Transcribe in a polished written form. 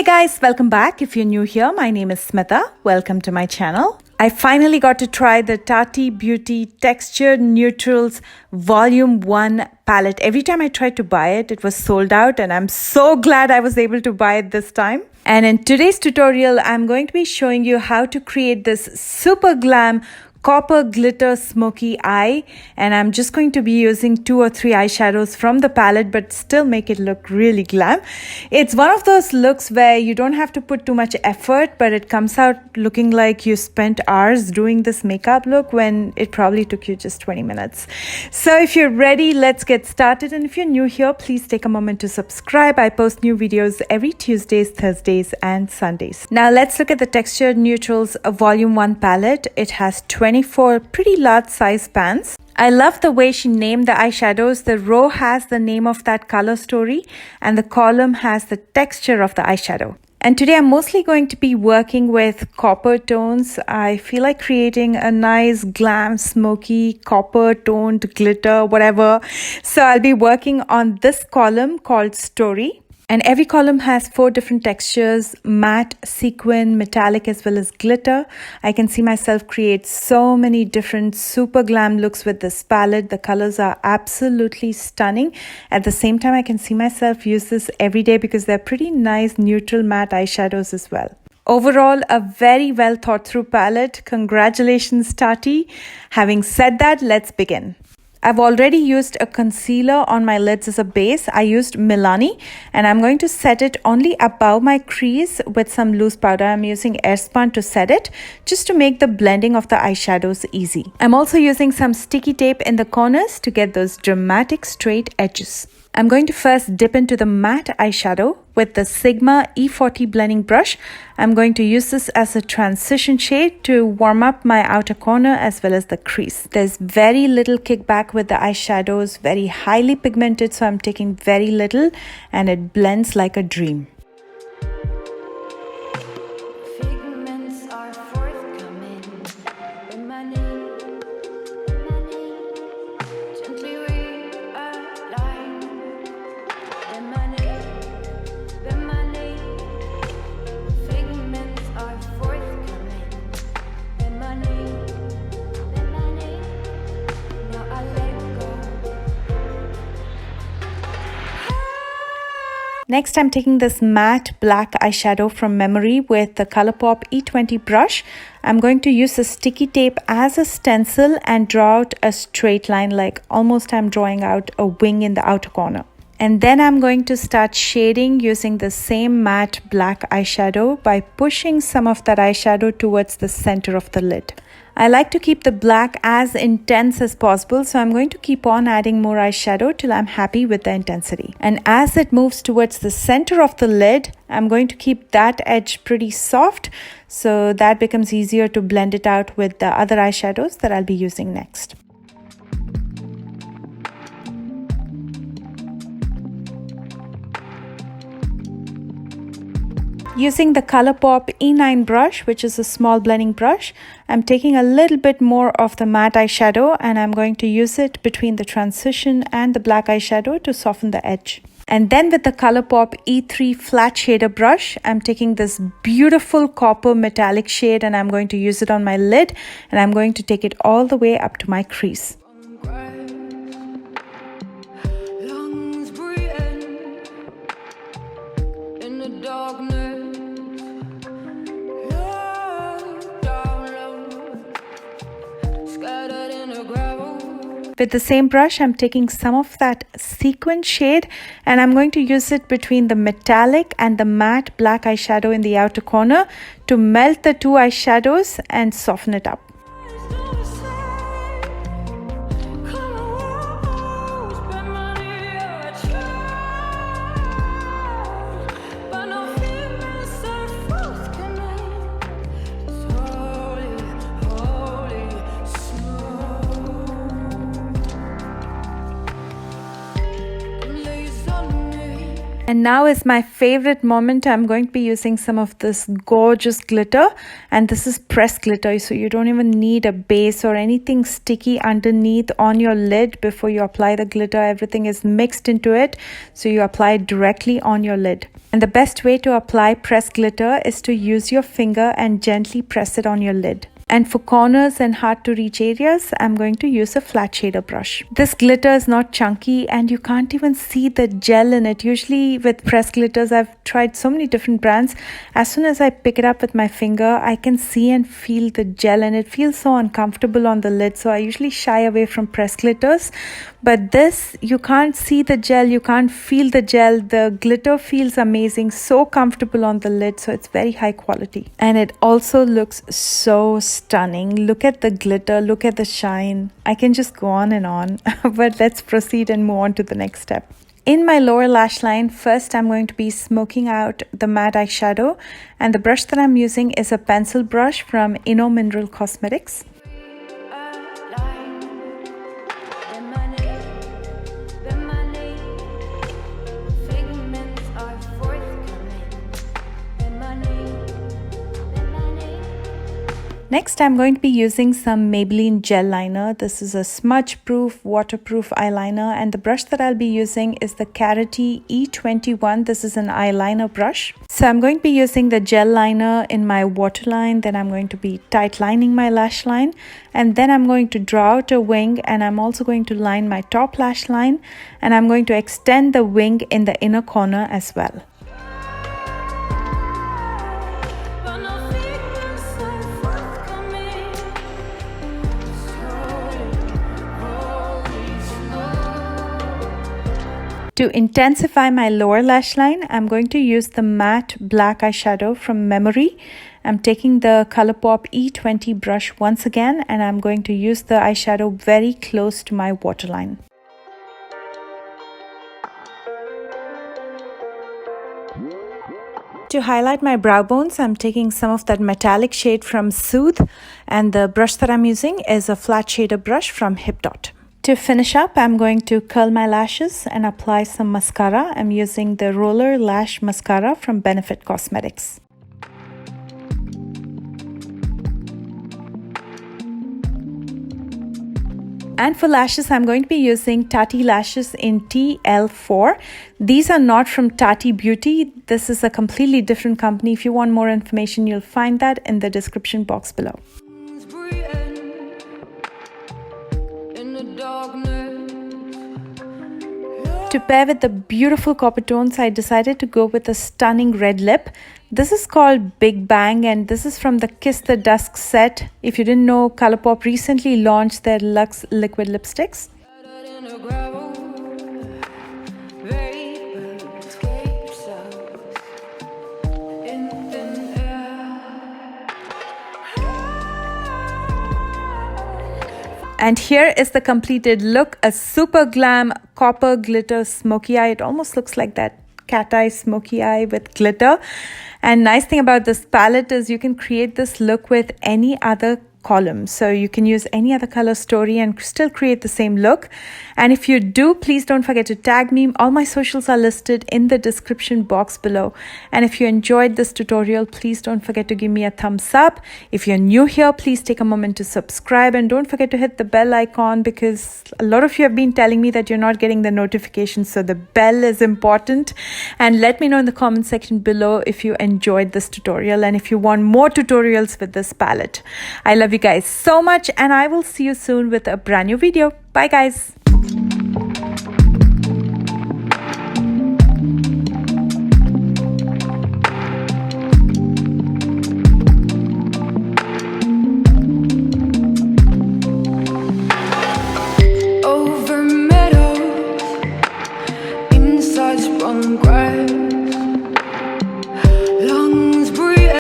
Hey guys, welcome back. If you're new here, my name is Smitha. Welcome to my channel. I finally got to try the Tati Beauty Textured Neutrals Volume 1 palette. Every time I tried to buy it, it was sold out, and I'm so glad I was able to buy it this time. And in today's tutorial, I'm going to be showing you how to create this super glam copper glitter smoky eye, and I'm just going to be using 2 or 3 eyeshadows from the palette but still make it look really glam. It's one of those looks where you don't have to put too much effort, but it comes out looking like you spent hours doing this makeup look when it probably took you just 20 minutes. So if you're ready, let's get started. And if you're new here, please take a moment to subscribe. I post new videos every Tuesdays, Thursdays and Sundays. Now let's look at the Textured Neutrals Volume 1 palette. It has 24 pretty large size pans. I love the way she named the eyeshadows. The row has the name of that color story and the column has the texture of the eyeshadow. And today I'm mostly going to be working with copper tones. I feel like creating a nice glam, smoky, copper toned glitter, whatever. So I'll be working on this column called Story. And every column has 4 different textures: matte, sequin, metallic, as well as glitter. I can see myself create so many different super glam looks with this palette. The colors are absolutely stunning. At the same time, I can see myself use this every day because they're pretty nice neutral matte eyeshadows as well. Overall, a very well thought through palette. Congratulations, Tati. Having said that, let's begin. I've already used a concealer on my lids as a base. I used Milani, and I'm going to set it only above my crease with some loose powder. I'm using Airspun to set it, just to make the blending of the eyeshadows easy. I'm also using some sticky tape in the corners to get those dramatic straight edges. I'm going to first dip into the matte eyeshadow with the Sigma E40 blending brush. I'm going to use this as a transition shade to warm up my outer corner as well as the crease. There's very little kickback with the eyeshadows, very highly pigmented, so I'm taking very little and it blends like a dream. Next, I'm taking this matte black eyeshadow from Memory with the ColourPop E20 brush. I'm going to use the sticky tape as a stencil and draw out a straight line, like almost I'm drawing out a wing in the outer corner. And then I'm going to start shading using the same matte black eyeshadow by pushing some of that eyeshadow towards the center of the lid. I like to keep the black as intense as possible, so I'm going to keep on adding more eyeshadow till I'm happy with the intensity. And as it moves towards the center of the lid, I'm going to keep that edge pretty soft, so that becomes easier to blend it out with the other eyeshadows that I'll be using next. Using the ColourPop E9 brush, which is a small blending brush, I'm taking a little bit more of the matte eyeshadow and I'm going to use it between the transition and the black eyeshadow to soften the edge. And then with the ColourPop E3 flat shader brush, I'm taking this beautiful copper metallic shade and I'm going to use it on my lid, and I'm going to take it all the way up to my crease. With the same brush, I'm taking some of that sequin shade and I'm going to use it between the metallic and the matte black eyeshadow in the outer corner to melt the 2 eyeshadows and soften it up. And now is my favorite moment. I'm going to be using some of this gorgeous glitter, and this is pressed glitter, so you don't even need a base or anything sticky underneath on your lid before you apply the glitter. Everything is mixed into it, so you apply it directly on your lid. And the best way to apply pressed glitter is to use your finger and gently press it on your lid. And for corners and hard to reach areas, I'm going to use a flat shader brush. This glitter is not chunky and you can't even see the gel in it. Usually with pressed glitters, I've tried so many different brands. As soon as I pick it up with my finger, I can see and feel the gel, and it feels so uncomfortable on the lid. So I usually shy away from pressed glitters. But this, you can't see the gel, you can't feel the gel. The glitter feels amazing, so comfortable on the lid, so it's very high quality. And it also looks so stunning. Look at the glitter, look at the shine. I can just go on and on, but let's proceed and move on to the next step. In my lower lash line, first I'm going to be smoking out the matte eyeshadow, and the brush that I'm using is a pencil brush from Mineral Cosmetics. Next, I'm going to be using some Maybelline gel liner. This is a smudge-proof, waterproof eyeliner, and the brush that I'll be using is the Carity E21. This is an eyeliner brush. So I'm going to be using the gel liner in my waterline, then I'm going to be tight lining my lash line, and then I'm going to draw out a wing, and I'm also going to line my top lash line, and I'm going to extend the wing in the inner corner as well. To intensify my lower lash line, I'm going to use the matte black eyeshadow from Memory. I'm taking the Colourpop E20 brush once again, and I'm going to use the eyeshadow very close to my waterline. To highlight my brow bones, I'm taking some of that metallic shade from Soothe, and the brush that I'm using is a flat shader brush from Hip Dot. To finish up, I'm going to curl my lashes and apply some mascara. I'm using the Roller Lash Mascara from Benefit Cosmetics. And for lashes, I'm going to be using Tati lashes in TL4. These are not from Tati Beauty. This is a completely different company. If you want more information, you'll find that in the description box below. To pair with the beautiful copper tones, I decided to go with a stunning red lip. This is called Big Bang, and this is from the Kiss the Dusk set. If you didn't know, Colourpop recently launched their Luxe liquid lipsticks. And here is the completed look, a super glam copper glitter smoky eye. It almost looks like that cat eye smoky eye with glitter. And nice thing about this palette is you can create this look with any other column, so you can use any other color story and still create the same look. And if you do, please don't forget to tag me. All my socials are listed in the description box below. And if you enjoyed this tutorial, please don't forget to give me a thumbs up. If you're new here, please take a moment to subscribe, and don't forget to hit the bell icon, because a lot of you have been telling me that you're not getting the notifications, so the bell is important. And let me know in the comment section below if you enjoyed this tutorial and if you want more tutorials with this palette. I love you guys so much, and I will see you soon with a brand new video. Bye guys.